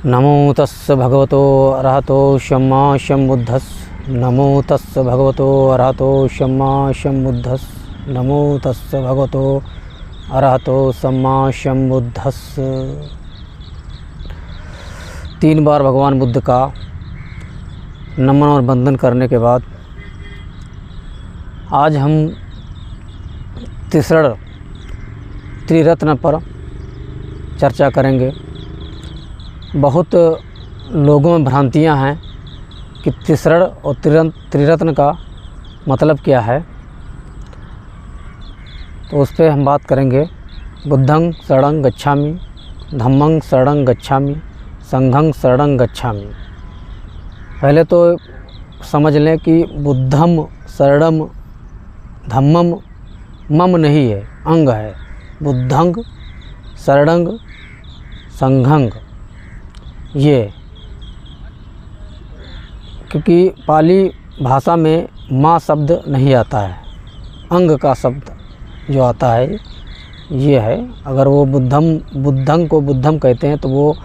नमो तस्स भगवतो अरहतो सम्मा सम्बुद्धस्स। नमो तस्स भगवतो अरहतो सम्मा सम्बुद्धस्स। नमो तस्स भगवतो अरहतो सम्मा सम्बुद्धस्स। 3 बार भगवान बुद्ध का नमन और वंदन करने के बाद आज हम तीसरा त्रिरत्न पर चर्चा करेंगे। बहुत लोगों में भ्रांतियां हैं कि तीसरा और त्रिरत्न का मतलब क्या है, तो उस पर हम बात करेंगे। बुद्धं शरणं गच्छामि, धम्मं शरणं गच्छामि, संघं शरणं गच्छामि। पहले तो समझ लें कि बुद्धम शरणम धम्मम मम नहीं है, अंग है। बुद्धंग शरणंग संघंग, ये क्योंकि पाली भाषा में माँ शब्द नहीं आता है, अंग का शब्द जो आता है ये है। अगर वो बुद्धंग को बुद्धम कहते हैं तो वो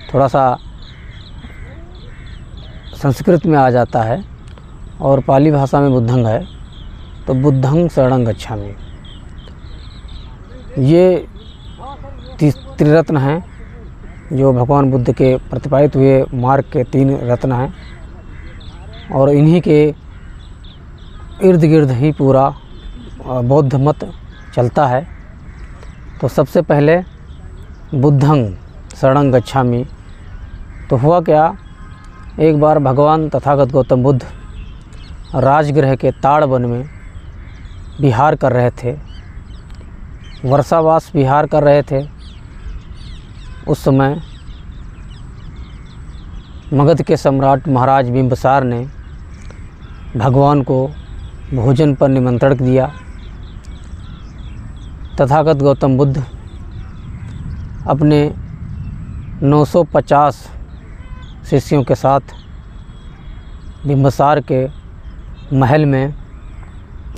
थोड़ा सा संस्कृत में आ जाता है, और पाली भाषा में बुद्धंग है, तो बुद्धंग शरणं गच्छामि। ये त्रिरत्न हैं जो भगवान बुद्ध के प्रतिपादित हुए मार्ग के 3 रत्न हैं, और इन्हीं के इर्द गिर्द ही पूरा बौद्ध मत चलता है। तो सबसे पहले बुद्धं शरणं गच्छामि। तो हुआ क्या, एक बार भगवान तथागत गौतम बुद्ध राजगृह के ताड़ वन में विहार कर रहे थे, वर्षावास विहार कर रहे थे। उस समय मगध के सम्राट महाराज बिंबिसार ने भगवान को भोजन पर निमंत्रण दिया। तथागत गौतम बुद्ध अपने 950 शिष्यों के साथ बिंबिसार के महल में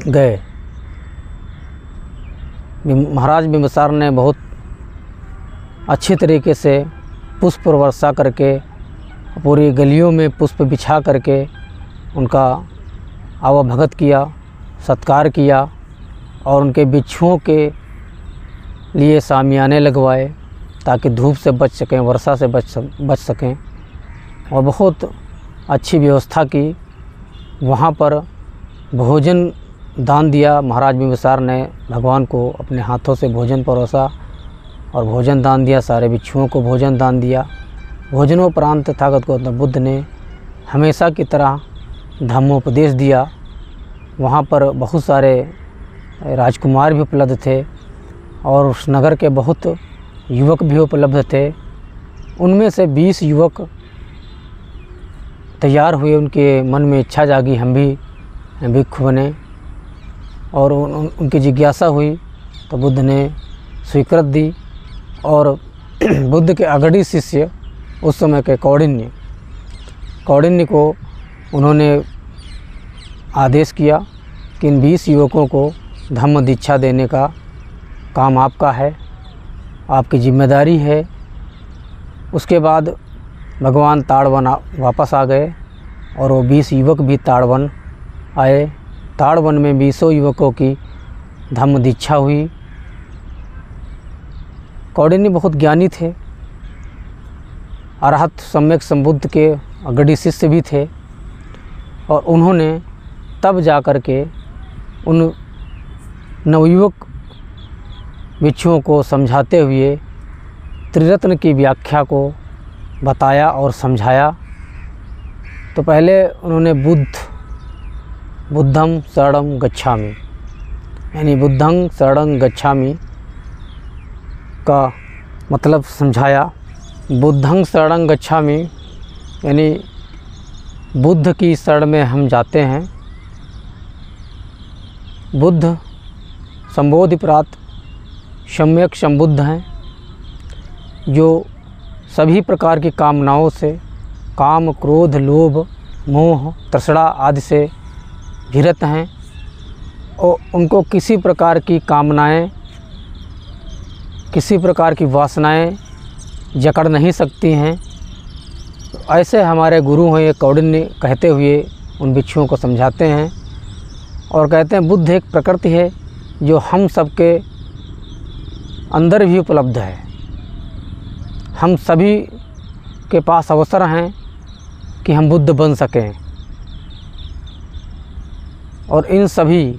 गए। महाराज बिंबिसार ने बहुत अच्छी तरीके से पुष्प वर्षा करके, पूरी गलियों में पुष्प बिछा करके उनका आवभगत किया, सत्कार किया, और उनके बिच्छुओं के लिए शामियाने लगवाए ताकि धूप से बच सकें, वर्षा से बच सकें, और बहुत अच्छी व्यवस्था की। वहाँ पर भोजन दान दिया। महाराज बिंबिसार ने भगवान को अपने हाथों से भोजन परोसा और भोजन दान दिया, सारे बिच्छुओं को भोजन दान दिया। भोजनोपरांत तथागत गौतम बुद्ध ने हमेशा की तरह धम्मोपदेश दिया। वहाँ पर बहुत सारे राजकुमार भी उपलब्ध थे, और उस नगर के बहुत युवक भी उपलब्ध थे। उनमें से 20 युवक तैयार हुए, उनके मन में इच्छा जागी हम भी भिक्षु बने, और उनकी जिज्ञासा हुई तो बुद्ध ने स्वीकृत दी। और बुद्ध के अगड़ी शिष्य उस समय के कौंडिन्य को उन्होंने आदेश किया कि इन 20 युवकों को धम्म दीक्षा देने का काम आपका है, आपकी जिम्मेदारी है। उसके बाद भगवान ताड़वन वापस आ गए, और वो 20 युवक भी ताड़वन आए। ताड़वन में 20 युवकों की धम्म दीक्षा हुई। कौंडिन्य बहुत ज्ञानी थे, अरहत सम्यक संबुद्ध के अगड़ी शिष्य भी थे, और उन्होंने तब जा कर के उन नवयुवक भिक्षुओं को समझाते हुए त्रिरत्न की व्याख्या को बताया और समझाया। तो पहले उन्होंने बुद्धं शरणं गच्छामि, यानी बुद्धं शरणं गच्छामि का मतलब समझाया। बुद्धं शरणं गच्छामि यानी बुद्ध की शरण में हम जाते हैं। बुद्ध संबोधिप्रात सम्यक संबुद्ध हैं, जो सभी प्रकार की कामनाओं से, काम क्रोध लोभ मोह तृष्णा आदि से घिरत हैं, और उनको किसी प्रकार की कामनाएं, किसी प्रकार की वासनाएं जकड़ नहीं सकती हैं। तो ऐसे हमारे गुरु हैं ये कौंडिन्य कहते हुए उन भिक्षुओं को समझाते हैं और कहते हैं बुद्ध एक प्रकृति है जो हम सबके अंदर भी उपलब्ध है। हम सभी के पास अवसर हैं कि हम बुद्ध बन सकें और इन सभी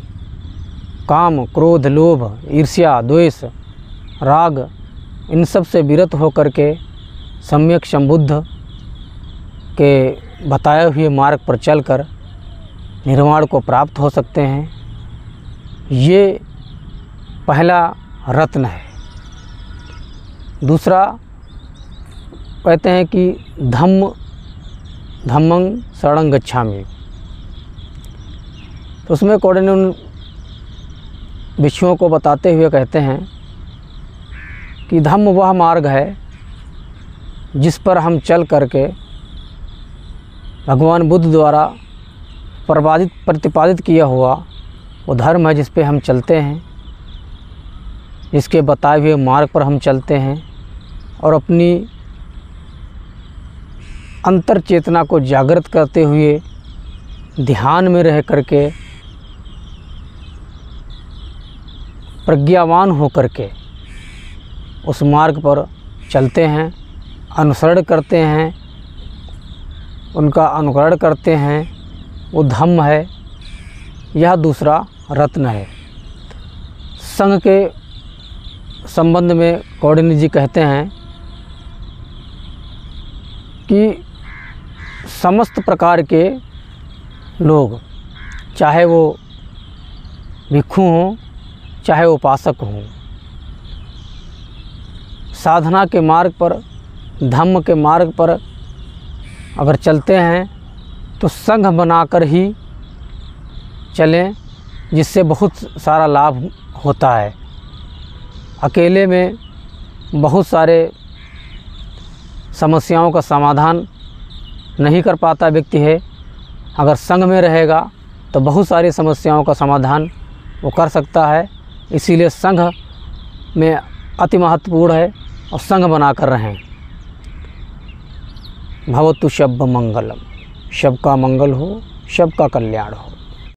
काम, क्रोध, लोभ, ईर्ष्या, द्वेष, राग, इन सब से विरत होकर के सम्यक संबुद्ध के बताए हुए मार्ग पर चलकर निर्वाण को प्राप्त हो सकते हैं। ये पहला रत्न है। दूसरा कहते हैं कि धम्मं शरणं गच्छामि। तो उसमें कौंडिन्य उन भिक्षुओं को बताते हुए कहते हैं कि धम्म वह मार्ग है जिस पर हम चल करके भगवान बुद्ध द्वारा प्रतिपादित किया हुआ वो धर्म है जिस पे हम चलते हैं, जिसके बताए हुए मार्ग पर हम चलते हैं और अपनी अंतर चेतना को जागृत करते हुए ध्यान में रह करके प्रज्ञावान हो करके उस मार्ग पर चलते हैं, अनुसरण करते हैं, उनका अनुकरण करते हैं। वो धम्म है। यह दूसरा रत्न है। संघ के संबंध में कौंडिन्य जी कहते हैं कि समस्त प्रकार के लोग, चाहे वो भिक्षु हों चाहे उपासक हों, साधना के मार्ग पर, धम्म के मार्ग पर अगर चलते हैं तो संघ बनाकर ही चलें, जिससे बहुत सारा लाभ होता है। अकेले में बहुत सारे समस्याओं का समाधान नहीं कर पाता व्यक्ति है। अगर संघ में रहेगा तो बहुत सारी समस्याओं का समाधान वो कर सकता है। इसीलिए संघ में अति महत्वपूर्ण है और संघ बनाकर रहें। भवतु शब्द मंगलम। सबका मंगल हो, सबका कल्याण हो।